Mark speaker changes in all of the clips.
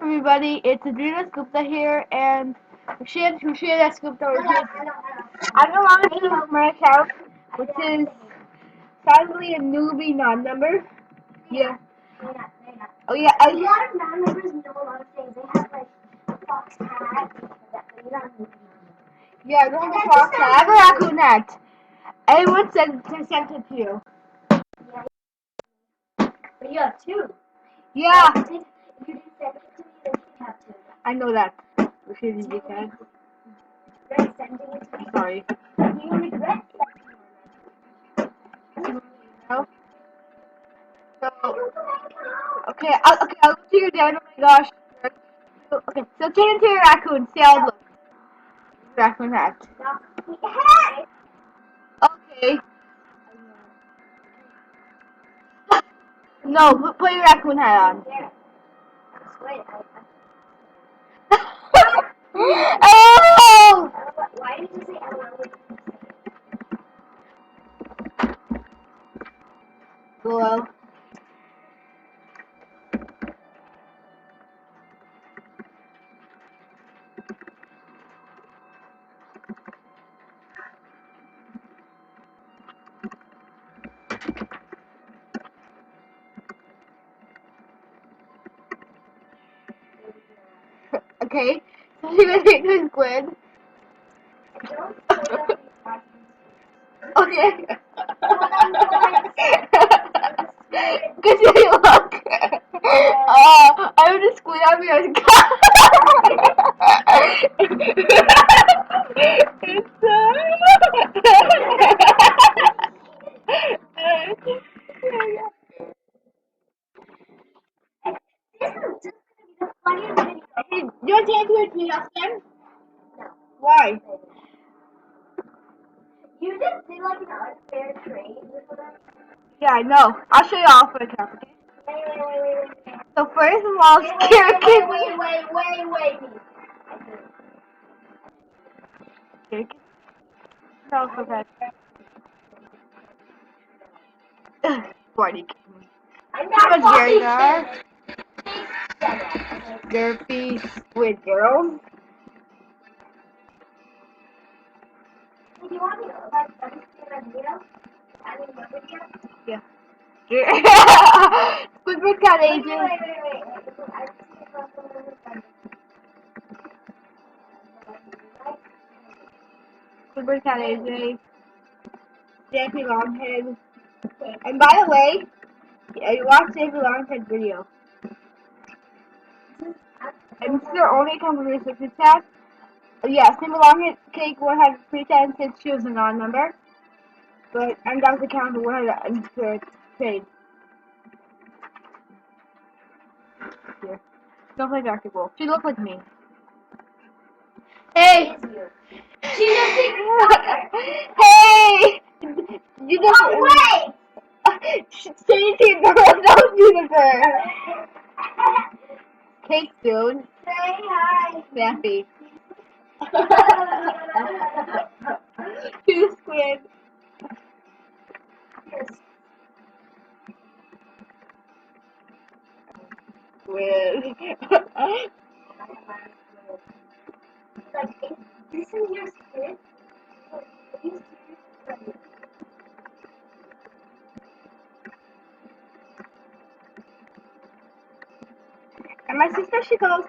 Speaker 1: everybody, it's Adrena Gupta here, and Shida Gupta over here. I'm no longer using my account, which is sadly a newbie non-number. Yeah. Oh yeah.
Speaker 2: A lot of non-members know a lot of things. They have like a fox hat, but you're not a movie non-member.
Speaker 1: Yeah, I don't have a fox hat. I have a raccoon hat. Anyone sent it to you.
Speaker 2: Yeah. But you have two.
Speaker 1: Yeah.
Speaker 2: If you didn't send it to me, then you have two.
Speaker 1: I know that. Should you get that?
Speaker 2: Regret sending it to me.
Speaker 1: Sorry.
Speaker 2: You regret sending it.
Speaker 1: No. So, I'll see you down. Oh my gosh. Okay, so turn into a raccoon. See how it looks. Raccoon hat.
Speaker 2: Hey!
Speaker 1: Okay. No, put your raccoon hat on.
Speaker 2: Yeah. Wait,
Speaker 1: Oh!
Speaker 2: why did you say hello?
Speaker 1: Well. Okay, so you're gonna take this Squid. Okay. Good day, look. I'm just Squid. I'm your Hey, do you want to answer your tweet again?
Speaker 2: No.
Speaker 1: Why?
Speaker 2: You just did like an unfair trade with them.
Speaker 1: Yeah, I know. I'll show you all for the account, okay?
Speaker 2: Wait.
Speaker 1: So first of all,
Speaker 2: Wait.
Speaker 1: Scared No, so bad. Squiddy.
Speaker 2: I'm
Speaker 1: How
Speaker 2: not
Speaker 1: much Gary
Speaker 2: fucking
Speaker 1: there? Derpy Squid girl.
Speaker 2: Do you want me to like understand a video? I mean, what video?
Speaker 1: Yeah. Squidward cat agent.
Speaker 2: Wait. I see it from the
Speaker 1: Squidward cat AJ. Daffy Longhead. And by the way, you watched Daffy Longhead's video. And this is their only account with restricted tab. Yeah, Simba Longhead Cake will have free time since she was a non-member. But and that was the account who had an trade. Here. Don't play basketball. She looks like me. Hey!
Speaker 2: She just
Speaker 1: Hey! You just
Speaker 2: wait!
Speaker 1: Say to your girl, don't Juniper! Cake dude.
Speaker 2: Say hi.
Speaker 1: Snappy. Two Squid. Squid.
Speaker 2: Like, this is your Squid?
Speaker 1: And my sister, she goes,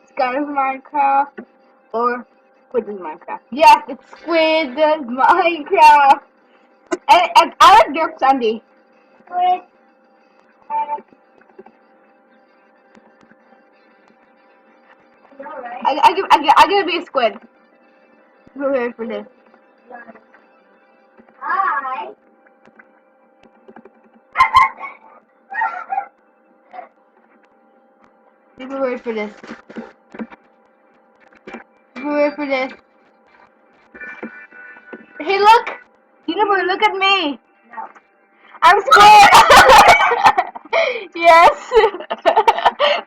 Speaker 1: Sky's Minecraft or Squid's Minecraft. Yes, it's Squid's Minecraft. And I like Derp Sunday.
Speaker 2: Squid.
Speaker 1: I gotta be a squid. We're ready for this.
Speaker 2: Hi.
Speaker 1: We're ready for this. We're ready for this. Hey, look! Universe, look at me!
Speaker 2: No.
Speaker 1: I'm squid! Yes!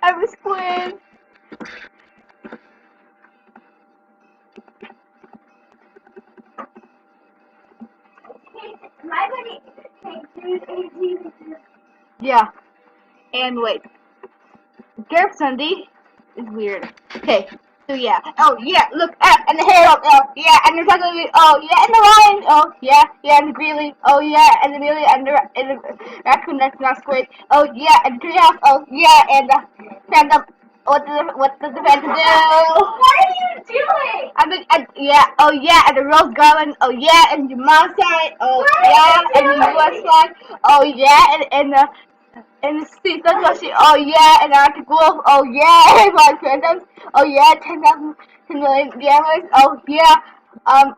Speaker 1: I'm a squid!
Speaker 2: My buddy takes 18.
Speaker 1: Yeah. And wait. Derp Sunday. is weird. Okay, so yeah. Oh yeah, look and the hair. Oh yeah, and the second. Oh yeah, and the lion. Oh yeah, yeah, and the greely. Oh yeah, and the greely and the raccoon. That's not Squid. Oh yeah, and the treehouse. Oh yeah, and the phantom. What does the phantom do?
Speaker 2: What are you doing?
Speaker 1: Yeah, oh yeah, and the rose garland, oh yeah, and the mom's side, oh
Speaker 2: What are
Speaker 1: yeah,
Speaker 2: you
Speaker 1: and the US
Speaker 2: doing?
Speaker 1: side, oh yeah, and the sea sunflower, oh yeah, and the Arctic wolf, oh yeah, and my phantoms, oh yeah, 10,000, 10 million gamblers, oh yeah,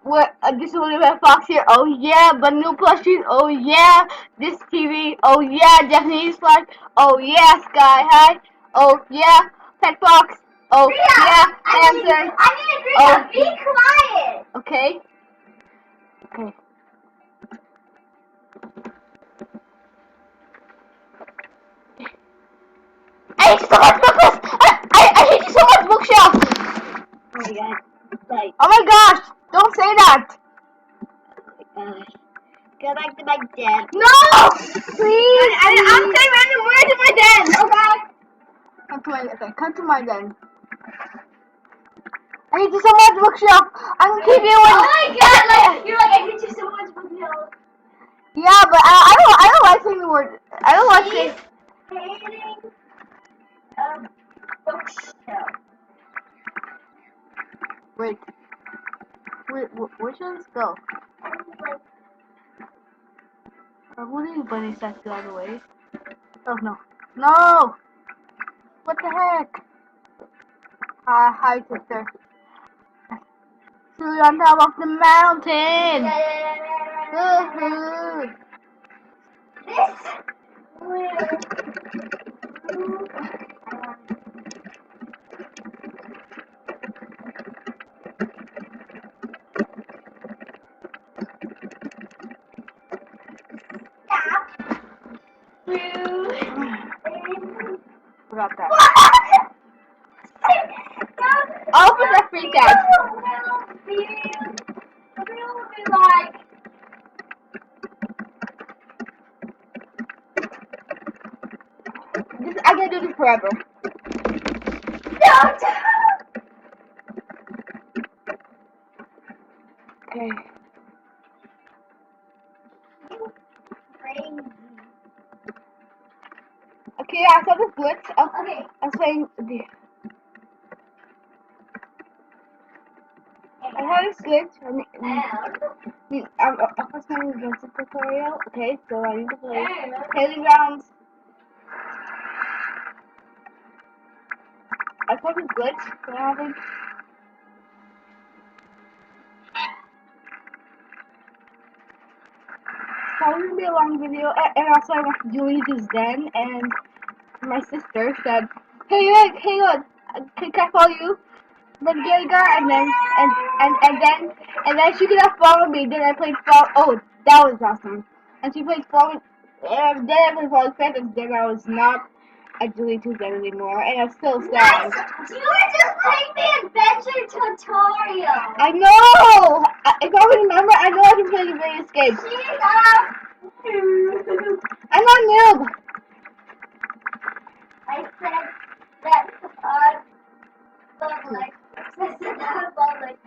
Speaker 1: what, this is William Fox here, oh yeah, but new plushies, oh yeah, this TV, oh yeah, Japanese flag, oh yeah, sky high, oh yeah, pet box, oh
Speaker 2: Rita,
Speaker 1: yeah,
Speaker 2: I
Speaker 1: answer.
Speaker 2: need Rita,
Speaker 1: Oh.
Speaker 2: be quiet.
Speaker 1: Okay. Okay. I hate you so much, bookless! I hate you so much, bookshelf!
Speaker 2: Oh my god. Like,
Speaker 1: Oh my gosh! Don't say that!
Speaker 2: go back to my den.
Speaker 1: No! Please!
Speaker 2: I'm saying random words in my den, okay?
Speaker 1: Come to my den. I hate you so much, bookshelf! I'm gonna keep you in.
Speaker 2: Oh my god, like, you're like, I hate you so much, Bookshelf.
Speaker 1: Yeah, but I don't like saying the word. I don't like saying.
Speaker 2: Hating Bookshelf.
Speaker 1: Wait. Where should this go? What are you bunny statue out of the way? Oh no. No! What the heck? Hi, sister. We're on top of the mountain. Woohoo! Forgot that. I'll put that freak out. I'm gonna do this forever. Okay. Okay, I saw this glitch.
Speaker 2: Okay.
Speaker 1: I was playing the. I had a glitch. I was playing the Vincent tutorial. Okay, so I need to play Haley Grounds. I saw this glitch. So I think. It's probably gonna be a long video, and also I went to Julie's den, and my sister said, hey, look, can I follow you? Then get a guy, and then she could have followed me. Then I played fall. Oh, that was awesome. And she played fall. And then I played Fall Phantoms. Then I was not at Julie 2 den anymore, and I'm still sad.
Speaker 2: You were just playing the adventure tutorial.
Speaker 1: I know. If I remember, I know I can play the video escape. I'm not noob.
Speaker 2: I said that public. I said that public.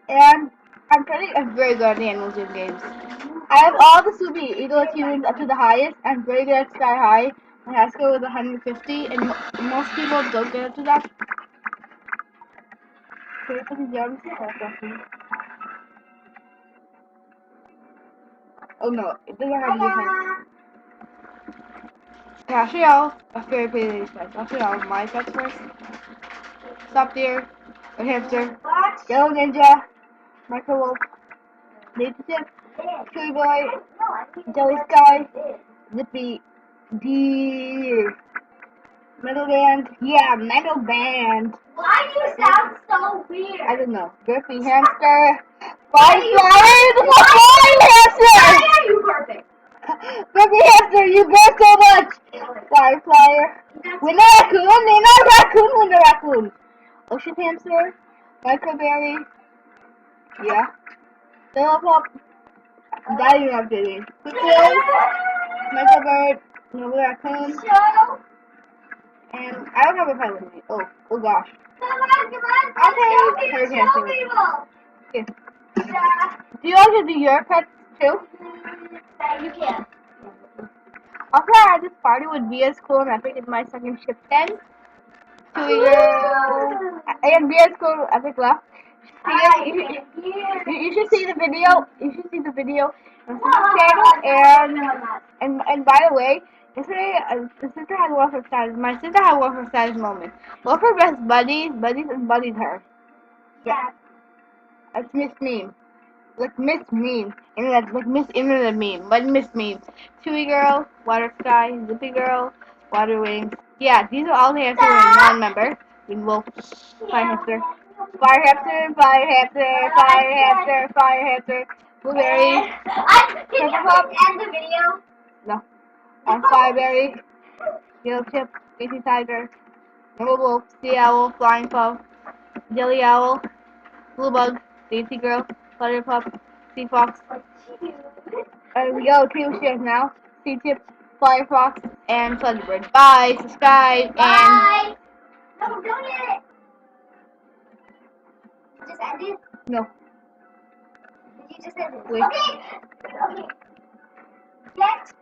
Speaker 1: And I'm very good at the Animal Jam games. I have all the super eagle achievements up to the highest. I'm very good at Sky High. My high score was 150, and most people don't get up to that. Okay, put the jumps. Oh no, it doesn't have to be hard. Okay, I'll show y'all a very pretty pets. I'll show y'all my pets first. Stop deer, a hamster, yellow ninja, micro wolf, nature tip, tree boy, jelly sky, zippy, deer, metal band. Yeah, metal band.
Speaker 2: Why do you sound so weird?
Speaker 1: I don't know. Burpy hamster, firefly, the flying hamster.
Speaker 2: Why are you perfect?
Speaker 1: Burpy hamster, you burp so much. Firefly, winner raccoon. Ocean hamster, microberry, yeah. Philip, that you have to do. Squid, microbird, noble raccoon, And I don't have a pen with me. Oh gosh.
Speaker 2: Come on, come on.
Speaker 1: Okay,
Speaker 2: Let's
Speaker 1: her
Speaker 2: show
Speaker 1: cancer.
Speaker 2: people.
Speaker 1: Okay.
Speaker 2: Yeah.
Speaker 1: Do you want to do your pets too?
Speaker 2: You can.
Speaker 1: Also, I had this party with Via's Cool and Epic in my second shift then. And Via's Cool Epic left. You should see the video. You should see the video on the channel. And by the way, yesterday the sister had one of her saddest. My sister had one of her saddest moments. One of her best buddies and buddied her.
Speaker 2: Yeah.
Speaker 1: That's Miss Meme. Like Miss Meme. Internet, like Miss Internet Meme. But Miss Meme. Chewy Girl, Water Sky, Zippy Girl, Water Wings. Yeah, these are all the answers in non-member. Green Wolf, Fire Hamster. Fire Hamster, Fire Hamster, Fire Hamster, Fire Hamster. Blueberry.
Speaker 2: Can you end the video?
Speaker 1: No. Fireberry, Yellow Chip, Daisy Tiger, Normal Wolf, Sea Owl, Flying Puff, Jelly Owl, Blue Bug, Daisy Girl, Butterpup, Sea Fox, Yellow Tail Shift now, Sea Chip, Fire Fox, and Thunderbird. Bye, subscribe, and
Speaker 2: Bye. No, don't get it. You just ended?
Speaker 1: no,
Speaker 2: You just ended.
Speaker 1: wait.
Speaker 2: Okay. Okay. Get